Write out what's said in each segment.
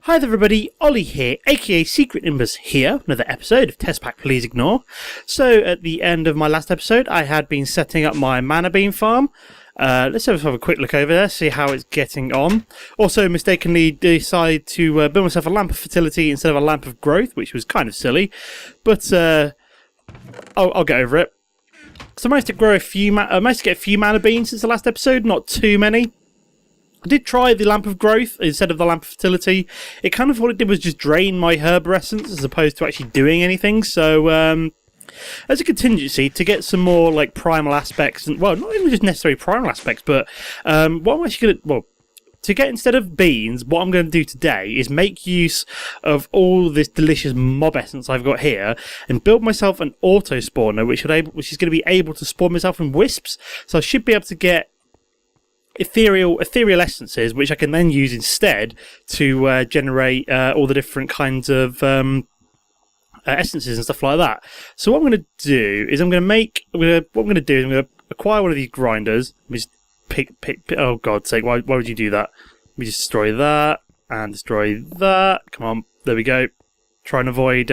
Hi there everybody, Ollie here, aka Secret Nimbus here, another episode of Test Pack Please Ignore. So at the end of my last episode I had been setting up my mana bean farm. Let's have a quick look over there, see how it's getting on. Also mistakenly decided to build myself a lamp of fertility instead of a lamp of growth, which was kind of silly, but I'll get over it. So I managed to grow managed to get a few mana beans since the last episode, not too many. I did try the Lamp of Growth instead of the Lamp of Fertility. It kind of, all it did was just drain my herb essence as opposed to actually doing anything. So, as a contingency, to get some more, like, primal aspects, and, well, not even just necessarily primal aspects, but what I'm actually going to, well, to get, instead of beans, what I'm going to do today is make use of all this delicious mob essence I've got here and build myself an auto spawner, which is going to be able to spawn myself in wisps. So I should be able to get ethereal essences, which I can then use instead to generate all the different kinds of essences and stuff like that. So what I'm going to do is I'm going to acquire one of these grinders. Let me just pick. Oh God's sake! Why would you do that? Let me just destroy that and destroy that. Come on, there we go. Try and avoid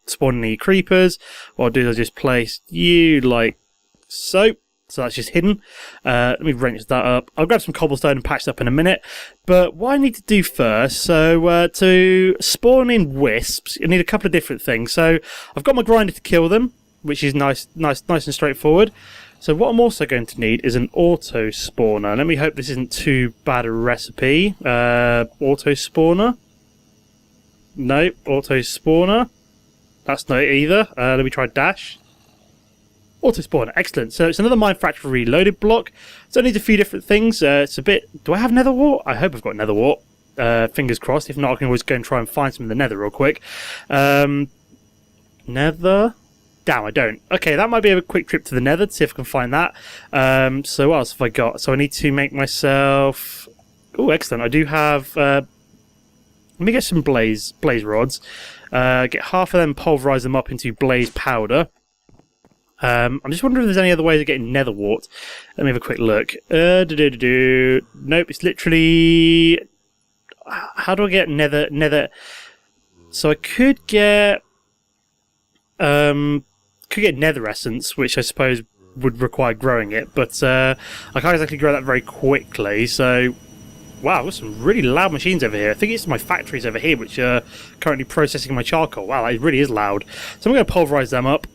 spawning any creepers. What I'll do is I'll just place you like so. So that's just hidden. Let me wrench that up. I'll grab some cobblestone and patch it up in a minute. But what I need to do first, so to spawn in wisps, I need a couple of different things. So I've got my grinder to kill them, which is nice and straightforward. So what I'm also going to need is an auto spawner. Let me hope this isn't too bad a recipe. Auto spawner. No, auto spawner. That's not it either. Let me try dash. Auto spawner, excellent. So it's another Mind Fracture Reloaded block. So it needs a few different things. It's a bit. Do I have nether wart? I hope I've got nether wart. Fingers crossed. If not, I can always go and try and find some in the nether real quick. Nether. Damn, I don't. Okay, that might be a quick trip to the nether to see if I can find that. So what else have I got? So I need to make myself. Oh, excellent. I do have. Let me get some blaze rods. Get half of them, pulverize them up into blaze powder. I'm just wondering if there's any other ways of getting nether wart. Let me have a quick look. Nope, it's literally. How do I get nether? So I could get nether essence, which I suppose would require growing it, but I can't exactly grow that very quickly. So, wow, there's some really loud machines over here. I think it's my factories over here which are currently processing my charcoal. Wow, it really is loud. So I'm going to pulverize them up.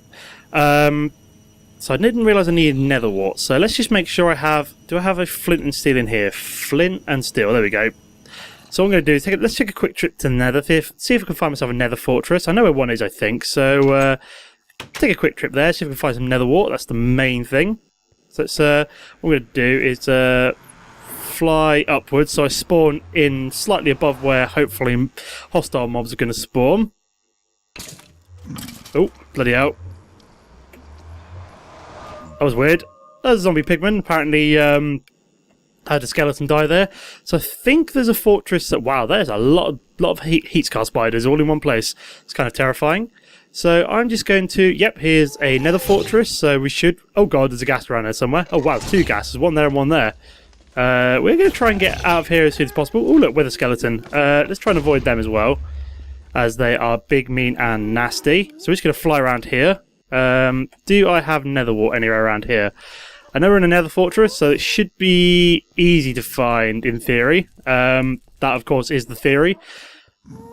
So I didn't realise I needed nether wart. So let's just make sure I have. Do I have a flint and steel in here? Flint and steel. There we go. So what I'm going to do is let's take a quick trip to the nether. See if I can find myself a nether fortress. I know where one is, I think. So take a quick trip there. See if we can find some nether wart. That's the main thing. So let's, what I'm going to do is fly upwards. So I spawn in slightly above where hopefully hostile mobs are going to spawn. Oh, bloody hell. That was weird. There's a zombie pigman. Apparently had a skeleton die there. So I think there's a fortress that... Wow, there's a lot of heat scar spiders all in one place. It's kind of terrifying. So I'm just going to... Yep, here's a nether fortress. So we should... Oh god, there's a ghast around there somewhere. Oh wow, two ghasts. One there and one there. We're going to try and get out of here as soon as possible. Oh look, wither skeleton. Let's try and avoid them as well, as they are big, mean and nasty. So we're just going to fly around here. Do I have nether wart anywhere around here? I know we're in a nether fortress, so it should be easy to find in theory. That, of course, is the theory.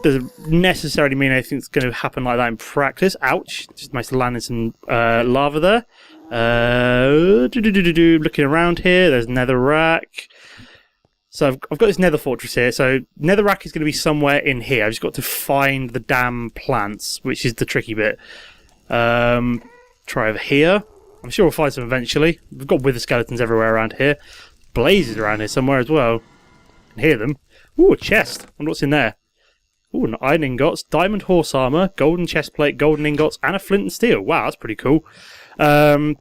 Doesn't necessarily mean anything's going to happen like that in practice. Ouch! Just managed to land in some lava there. Looking around here, there's netherrack. So I've got this nether fortress here. So netherrack is going to be somewhere in here. I've just got to find the damn plants, which is the tricky bit. Try over here. I'm sure we'll find some eventually. We've got wither skeletons everywhere around here. Blazes around here somewhere as well. I can hear them. Ooh, a chest. I wonder what's in there. Ooh, an iron ingots, diamond horse armor, golden chest plate, golden ingots, and a flint and steel. Wow, that's pretty cool. So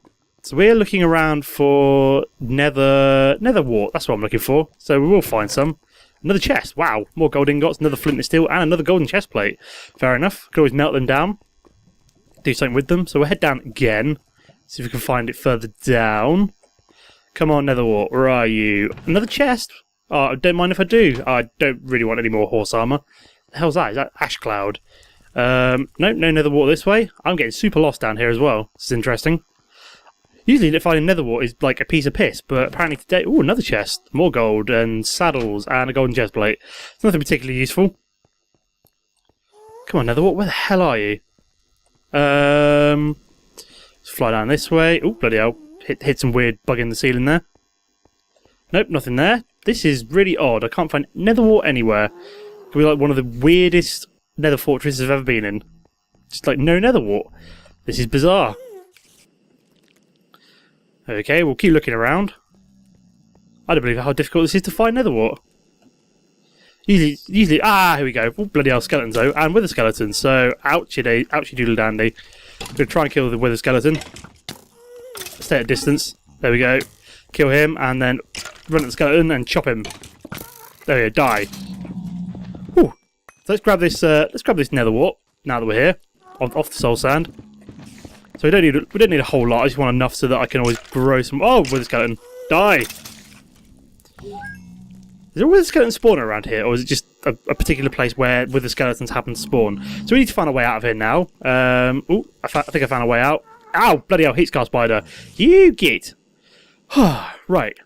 we're looking around for nether wart. That's what I'm looking for. So we will find some. Another chest. Wow, more gold ingots, another flint and steel, and another golden chest plate. Fair enough. Could always melt them down. Do something with them. So we'll head down again. See if we can find it further down. Come on, nether wart. Where are you? Another chest? Oh, don't mind if I do. I don't really want any more horse armor. the hell's that? Is that ash cloud? No nether water this way. I'm getting super lost down here as well. This is interesting. Usually finding nether water is like a piece of piss, but apparently today... Ooh, another chest. More gold and saddles and a golden chest plate. It's nothing particularly useful. Come on, nether water. Where the hell are you? Let's fly down this way. Oh, bloody hell. Hit some weird bug in the ceiling there. Nope, nothing there. This is really odd. I can't find nether water anywhere. Could be like one of the weirdest nether fortresses I've ever been in. Just like no nether water. This is bizarre. Okay, we'll keep looking around. I don't believe how difficult this is to find nether water. Usually, here we go. Oh, bloody hell, skeletons though, and wither skeletons. So, ouchie doodle dandy. I'm gonna try and kill the wither skeleton. Stay at a distance. There we go. Kill him, and then run at the skeleton and chop him. There we go, die. Whew. So let's grab this nether wart now that we're here, off the soul sand. So we don't need a whole lot. I just want enough so that I can always grow some. Oh, wither skeleton, die! Is there a wither skeleton spawner around here, or is it just a particular place where wither skeletons happen to spawn? So we need to find a way out of here now. Oh, I think I found a way out. Ow! Bloody hell, heat scar spider. You get. Right.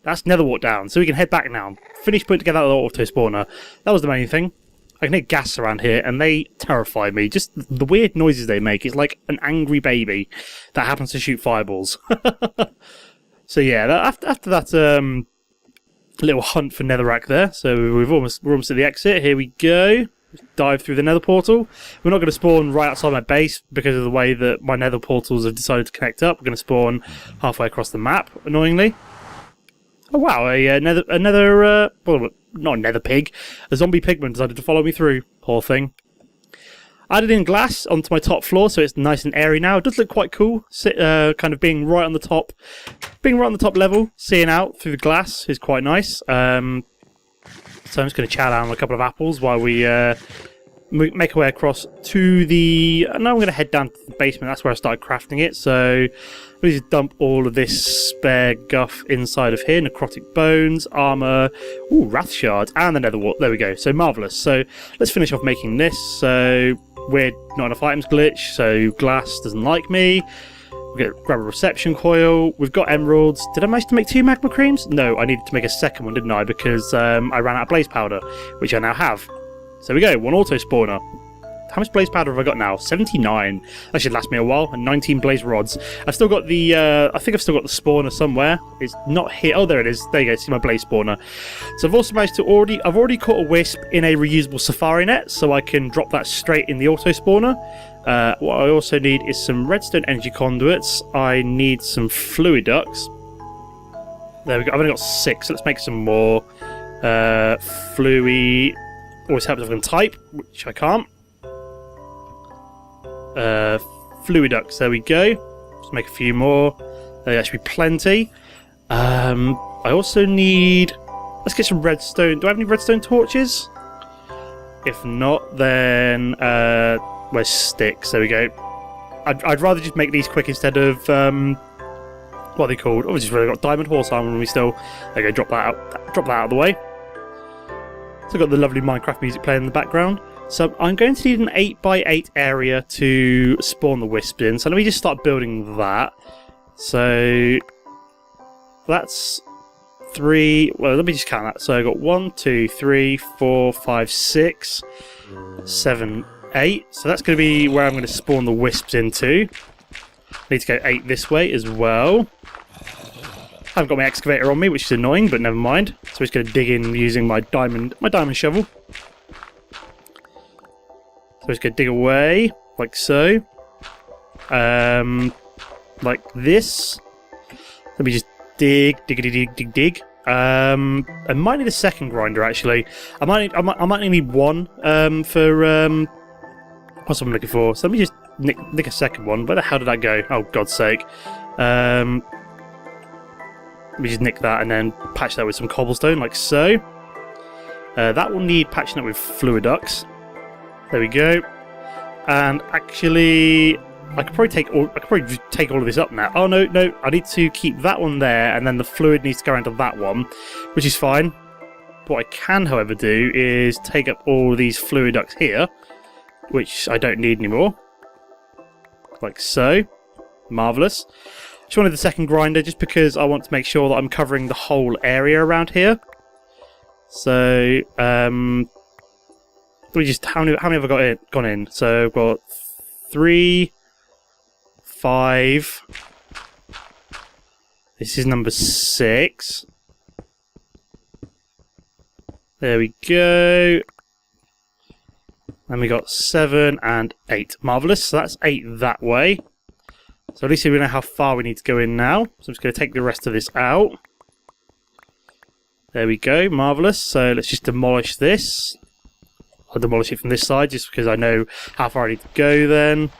That's nether wart down, so we can head back now. Finish putting together the auto spawner. That was the main thing. I can hear gas around here, and they terrify me. Just the weird noises they make. It's like an angry baby that happens to shoot fireballs. So yeah, after that little hunt for netherrack there, so we're almost at the exit. Here we go. Dive through the nether portal. We're not going to spawn right outside my base because of the way that my nether portals have decided to connect up. We're going to spawn halfway across the map, annoyingly. Oh wow, well, not a nether pig. A zombie pigman decided to follow me through. Poor thing. Added in glass onto my top floor, so it's nice and airy now. It does look quite cool. Kind of being right on the top level, seeing out through the glass is quite nice. So I'm just going to chow down a couple of apples while we make our way across to the... Now I'm going to head down to the basement. That's where I started crafting it. So we just dump all of this spare guff inside of here. Necrotic bones, armour, ooh, wrath shards, and the nether wart. There we go. So marvellous. So let's finish off making this. So we're not enough items glitch. So glass doesn't like me. We're going to grab a reception coil. We've got emeralds. Did I manage to make 2 magma creams? No, I needed to make a second one, didn't I? Because I ran out of blaze powder, which I now have. So there we go, 1 auto spawner. How much blaze powder have I got now? 79. That should last me a while. And 19 blaze rods. I've still got the, I think I've still got the spawner somewhere. It's not here. Oh, there it is. There you go. See my blaze spawner. So I've also managed to I've already caught a wisp in a reusable safari net, so I can drop that straight in the auto spawner. What I also need is some redstone energy conduits. I need some fluid ducts. There we go. I've only got 6. So let's make some more. Fluid. Always helps if I can type, which I can't. Fluid ducts. There we go. Let's make a few more. That should be plenty. I also need... Let's get some redstone. Do I have any redstone torches? If not, then... where's sticks? There we go. I'd rather just make these quick instead of what are they called? Oh, we just really got diamond horse armor and we still... There we go, drop that out of the way. So I've got the lovely Minecraft music playing in the background. So I'm going to need an 8x8 area to spawn the wisps in. So let me just start building that. So that's 3... Well, let me just count that. So I've got 1, 2, 3, 4, 5, 6, 7, 8. So that's going to be where I'm going to spawn the wisps into. I need to go 8 this way as well. I haven't got my excavator on me, which is annoying, but never mind. So I'm just going to dig in using my diamond shovel. So I'm just going to dig away, like so. Like this. Let me just dig. I might need a second grinder actually. I might need 1 for what's I'm looking for. So let me just nick a second one. Where the hell did that go? Oh, God's sake. Let me just nick that and then patch that with some cobblestone, like so. That will need patching up with fluid ducts. There we go. And actually, I could probably take all of this up now. Oh no! I need to keep that one there, and then the fluid needs to go into that one, which is fine. What I can, however, do is take up all these fluid ducts here, which I don't need anymore. Like so. Marvellous. Just wanted the second grinder just because I want to make sure that I'm covering the whole area around here. So, we just how many have I gone in? So I've got 3, 5. This is number 6. There we go. And we got 7 and 8. Marvellous. So that's 8 that way. So at least we know how far we need to go in now. So I'm just going to take the rest of this out. There we go. Marvellous. So let's just demolish this. I'll demolish it from this side just because I know how far I need to go then.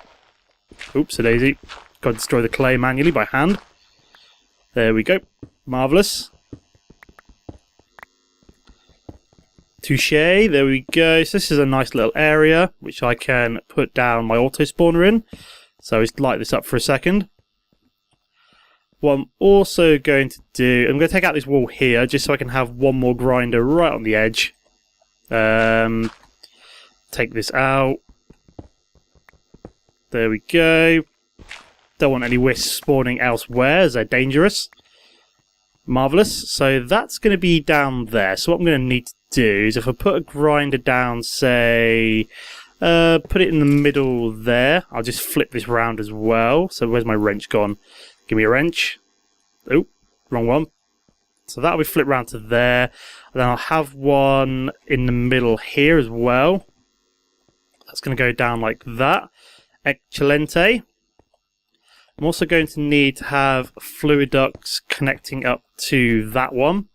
Oops, a daisy. Got to destroy the clay manually by hand. There we go. Marvellous. Touche. There we go. So this is a nice little area which I can put down my auto spawner in. So let's light this up for a second. What I'm also going to do, I'm going to take out this wall here just so I can have one more grinder right on the edge. Take this out. There we go. Don't want any wisps spawning elsewhere as they're dangerous. Marvellous. So that's going to be down there. So what I'm going to need to do is if I put a grinder down, say, put it in the middle there. I'll just flip this round as well. So where's my wrench gone? Give me a wrench. Oh, wrong one. So that'll be flipped round to there. And then I'll have one in the middle here as well. That's going to go down like that. Excelente. I'm also going to need to have fluid ducts connecting up to that one.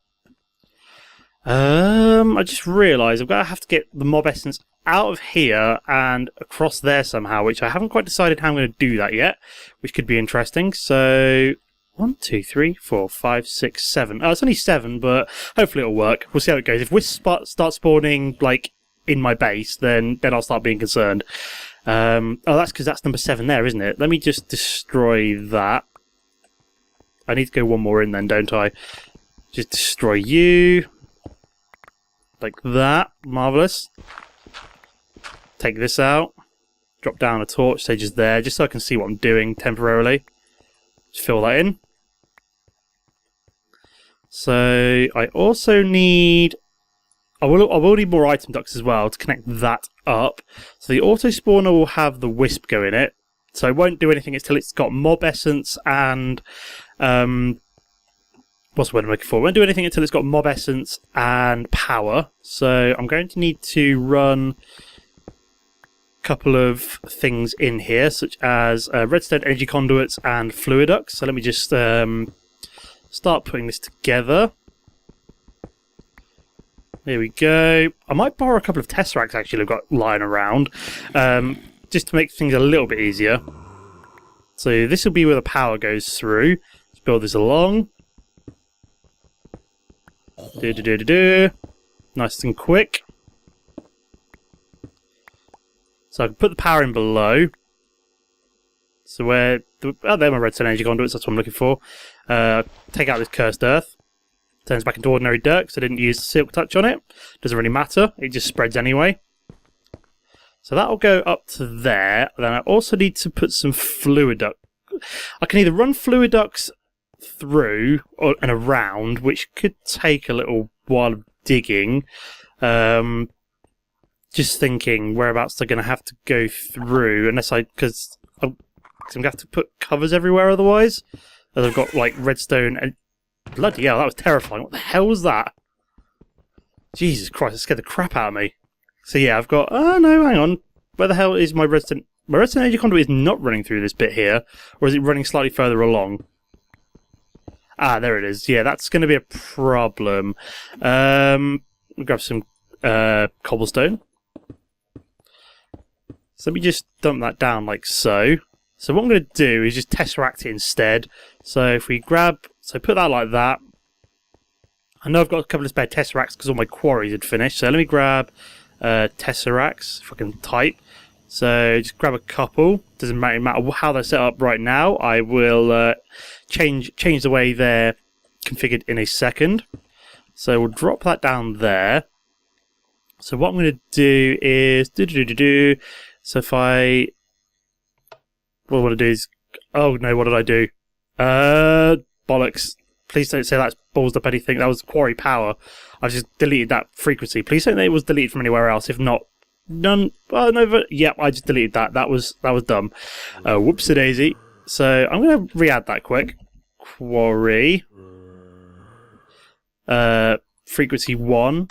I just realised I'm going to have to get the mob essence out of here and across there somehow, which I haven't quite decided how I'm going to do that yet, which could be interesting. So 1, 2, 3, 4, 5, 6, 7. Oh, it's only 7, but hopefully it'll work. We'll see how it goes. If wisps start spawning like in my base, then I'll start being concerned. Oh, that's because that's number 7 there, isn't it? Let me just destroy that. I need to go one more in then, don't I? Just destroy you. Like that. Marvellous. Take this out. Drop down a torch, say just there, just so I can see what I'm doing temporarily. Just fill that in. So I also need... I will need more item ducts as well to connect that up. So the auto spawner will have the wisp go in it. So I won't do anything until it's got mob essence and what's the word I'm looking for? I won't do anything until it's got mob essence and power. So I'm going to need to run a couple of things in here, such as redstone energy conduits and fluid ducts. So let me just start putting this together. There we go. I might borrow a couple of tesseracts actually I've got lying around, just to make things a little bit easier. So this will be where the power goes through. Let's build this along. Nice and quick. So I can put the power in below. So where... oh, there are my redstone energy conduits, that's what I'm looking for. Take out this cursed earth. Turns back into ordinary dirt because I didn't use the silk touch on it. Doesn't really matter, it just spreads anyway. So that'll go up to there. Then I also need to put some fluid duct. I can either run fluid ducts through and around, which could take a little while of digging. Just thinking whereabouts they're going to have to go through, unless because I'm going to have to put covers everywhere otherwise. As I've got like redstone and... bloody hell, that was terrifying. What the hell was that? Jesus Christ, it scared the crap out of me. So yeah, I've got... oh no, hang on. Where the hell is my redstone... my redstone energy conduit is not running through this bit here. Or is it running slightly further along? Ah, there it is. Yeah, that's going to be a problem. I'll grab some cobblestone. So let me just dump that down like so. So what I'm going to do is just tesseract it instead. So if we grab... so put that like that. I know I've got a couple of spare tesseracts because all my quarries had finished. So let me grab tesseracts, if I can type. So just grab a couple. Doesn't matter how they're set up right now. I will change the way they're configured in a second. So we'll drop that down there. So what I'm going to do is so if I what I want to do is no, what did I do? Bollocks. Please don't say that's balls up anything. That was quarry power. I just deleted that frequency. Please don't say it was deleted from anywhere else. If not, none. Oh no, but yep, I just deleted that. That was dumb. Whoopsie daisy. So I'm going to re-add that quick. Quarry. Frequency 1.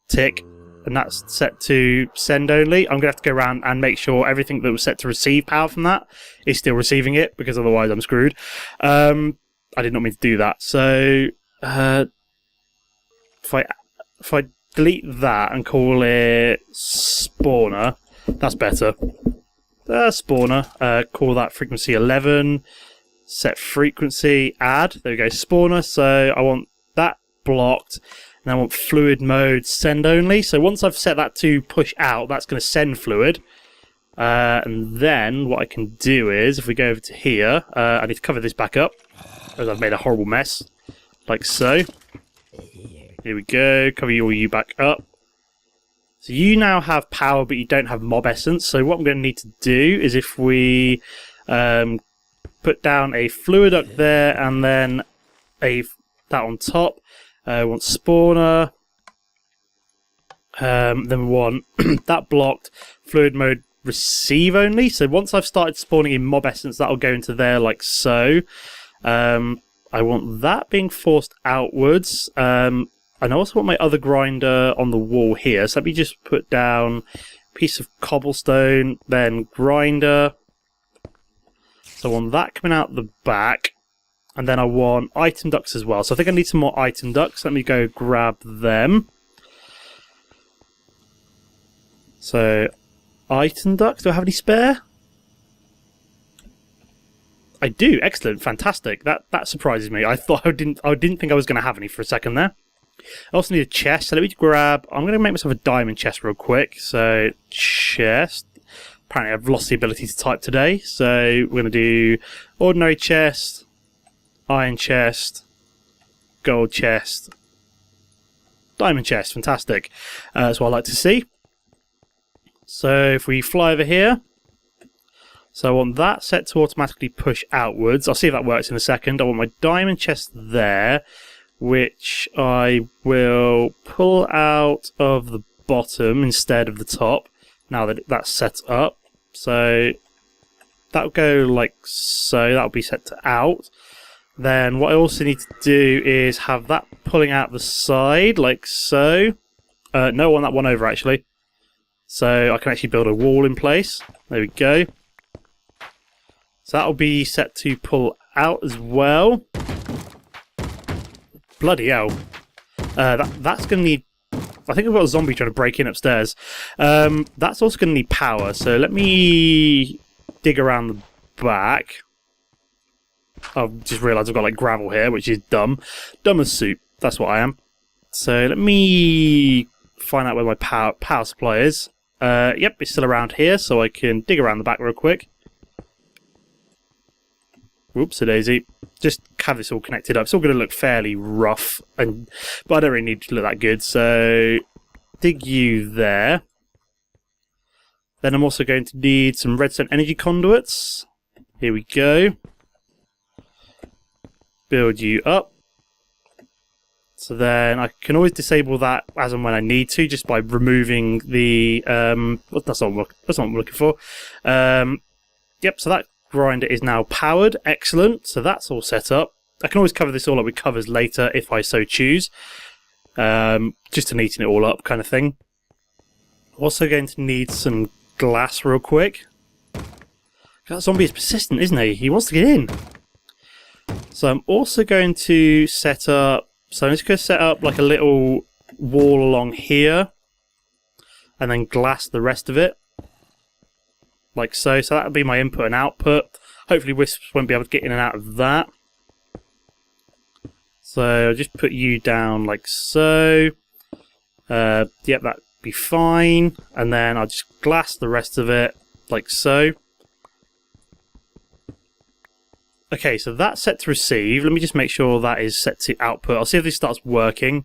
Tick. And that's set to send only. I'm going to have to go around and make sure everything that was set to receive power from that is still receiving it, because otherwise I'm screwed. I did not mean to do that. So if I delete that and call it spawner, that's better. Spawner, call that frequency 11, set frequency, add, there we go, spawner. So I want that blocked, and I want fluid mode send only. So once I've set that to push out, that's going to send fluid. And then what I can do is, if we go over to here, I need to cover this back up, as I've made a horrible mess, like so. Here we go, cover all you back up. So you now have power, but you don't have mob essence. So what I'm going to need to do is, if we put down a fluid up there, and then that on top, we want spawner, then we want that blocked, fluid mode receive only. So once I've started spawning in mob essence, that'll go into there like so. I want that being forced outwards. And I also want my other grinder on the wall here. So let me just put down a piece of cobblestone, then grinder. So I want that coming out the back. And then I want item ducts as well. So I think I need some more item ducts. Let me go grab them. So, item ducts. Do I have any spare? I do. Excellent. Fantastic. That surprises me. I didn't think I was going to have any for a second there. I also need a chest. So let me grab. I'm going to make myself a diamond chest real quick. So chest. Apparently I've lost the ability to type today. So we're going to do ordinary chest. Iron chest, gold chest, diamond chest. Fantastic. That's what I like to see. So if we fly over here, so I want that set to automatically push outwards. I'll see if that works in a second. I want my diamond chest there, which I will pull out of the bottom instead of the top, now that that's set up. So that'll go like so. That'll be set to out. Then what I also need to do is have that pulling out the side, like so. No, I want that one over, actually. So I can actually build a wall in place. There we go. So that'll be set to pull out as well. Bloody hell. That's going to need... I think I've got a zombie trying to break in upstairs. That's also going to need power. So let me dig around the back. I've just realised I've got like gravel here, which is dumb. Dumb as soup. That's what I am. So let me find out where my power supply is. Yep, it's still around here, so I can dig around the back real quick. Whoops, a daisy. Just have this all connected up. It's all going to look fairly rough, but I don't really need it to look that good. So dig you there. Then I'm also going to need some redstone energy conduits. Here we go. Build you up. So then I can always disable that as and when I need to, just by removing the that's not what I'm looking for. Yep, so that grinder is now powered. Excellent. So that's all set up. I can always cover this all up with covers later if I so choose. Just to neaten it all up kind of thing. Also going to need some glass real quick. That zombie is persistent, isn't he? He wants to get in. So I'm also going to set up... So I'm just going to set up like a little wall along here. And then glass the rest of it. Like so. So that'll be my input and output. Hopefully wisps won't be able to get in and out of that. So I'll just put you down like so. Yep, that'd be fine. And then I'll just glass the rest of it like so. Okay, so that's set to receive. Let me just make sure that is set to output. I'll see if this starts working.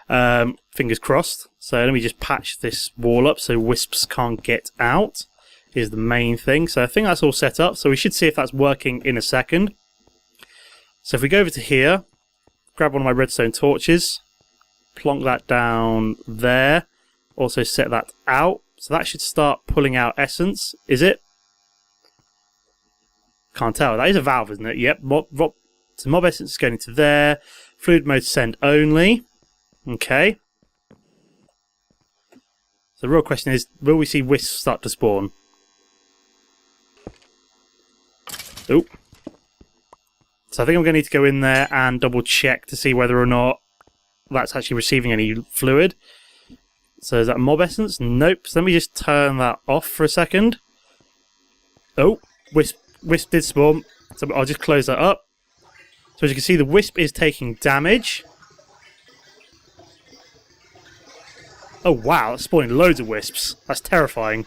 Fingers crossed. So let me just patch this wall up so wisps can't get out. Is the main thing. So I think that's all set up. So we should see if that's working in a second. So if we go over to here, grab one of my redstone torches, plonk that down there. Also set that out. So that should start pulling out essence. Is it? Can't tell. That is a valve, isn't it? Yep. So mob essence is going into there. Fluid mode send only. Okay. So the real question is, will we see wisps start to spawn? Oh. So I think I'm going to need to go in there and double check to see whether or not that's actually receiving any fluid. So is that mob essence? Nope. So let me just turn that off for a second. Oh, wisp did spawn. So I'll just close that up. So as you can see, the wisp is taking damage. Oh wow, that's spawning loads of wisps. That's terrifying.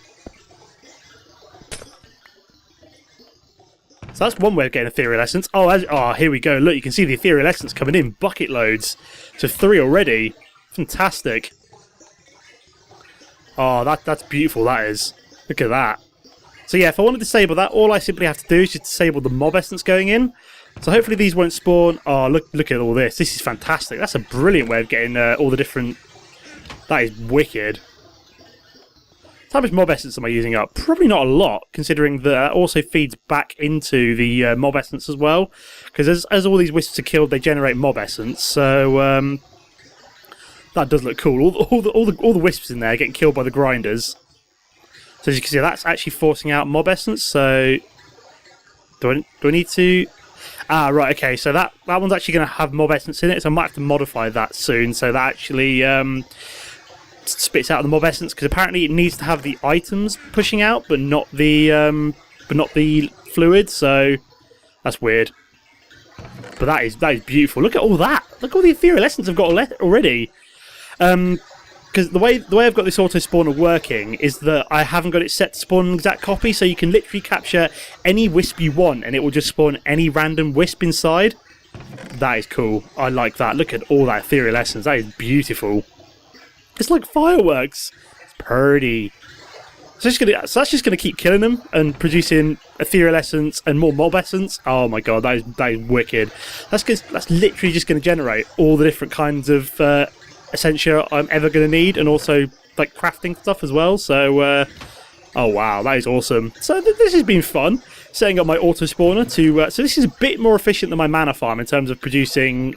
So that's one way of getting ethereal essence. Oh, here we go. Look, you can see the ethereal essence coming in. Bucket loads. So 3 already. Fantastic. Oh, that's beautiful, that is. Look at that. So yeah, if I want to disable that, all I simply have to do is just disable the mob essence going in. So hopefully these won't spawn. Oh, look at all this. This is fantastic. That's a brilliant way of getting all the different... That is wicked. How much mob essence am I using up? Probably not a lot, considering that also feeds back into the mob essence as well. Because as all these wisps are killed, they generate mob essence. So that does look cool. All the wisps in there getting killed by the grinders. So as you can see, that's actually forcing out mob essence. So do I need to? Ah, right. Okay. So that one's actually going to have mob essence in it. So I might have to modify that soon. So that actually spits out the mob essence, because apparently it needs to have the items pushing out, but not the fluid. So that's weird. But that is beautiful. Look at all that. Look at all the ethereal essence I've got already. Because the way I've got this auto spawner working is that I haven't got it set to spawn an exact copy, so you can literally capture any wisp you want, and it will just spawn any random wisp inside. That is cool. I like that. Look at all that ethereal essence. That is beautiful. It's like fireworks. It's pretty. So that's just gonna keep killing them and producing ethereal essence and more mob essence. Oh my god, that is wicked. That's literally just gonna generate all the different kinds of essentia I'm ever gonna need, and also like crafting stuff as well. So oh wow, that is awesome. So this has been fun, setting up my auto spawner to so this is a bit more efficient than my mana farm in terms of producing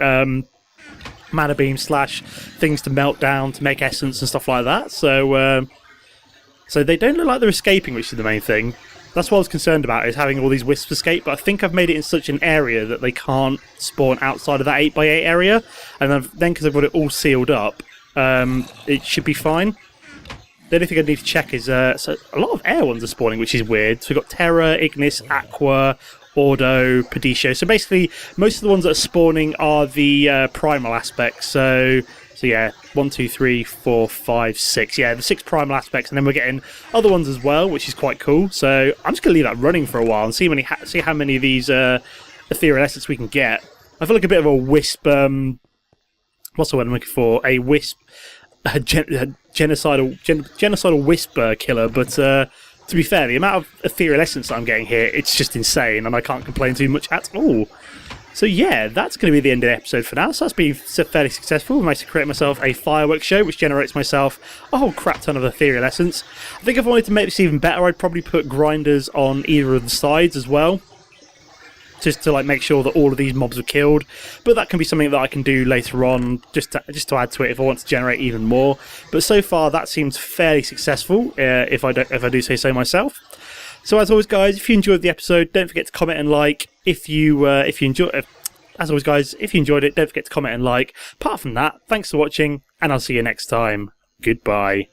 mana beam / things to melt down to make essence and stuff like that. So so they don't look like they're escaping, which is the main thing. That's what I was concerned about, is having all these wisps escape, but I think I've made it in such an area that they can't spawn outside of that 8x8 area, and then because I've got it all sealed up, it should be fine. The only thing I need to check is so a lot of air ones are spawning, which is weird. So we've got Terra, Ignis, Aqua, Ordo, Perditio. So basically, most of the ones that are spawning are the primal aspects. So yeah, 1, 2, 3, 4, 5, 6. Yeah, the 6 primal aspects, and then we're getting other ones as well, which is quite cool. So I'm just gonna leave that running for a while and see how many of these ethereal essence we can get. I feel like a bit of a wisp. What's the word I'm looking for? A wisp, genocidal wisp killer. But to be fair, the amount of ethereal essence that I'm getting here, it's just insane, and I can't complain too much at all. So yeah, that's going to be the end of the episode for now. So that's been fairly successful. I managed to create myself a fireworks show, which generates myself a whole crap ton of ethereal essence. I think if I wanted to make this even better, I'd probably put grinders on either of the sides as well, just to like make sure that all of these mobs are killed. But that can be something that I can do later on, just to add to it if I want to generate even more. But so far, that seems fairly successful, if I do say so myself. So as always, guys, if you enjoyed the episode, don't forget to comment and like. If you enjoy, as always, guys, if you enjoyed it, don't forget to comment and like. Apart from that, thanks for watching, and I'll see you next time. Goodbye.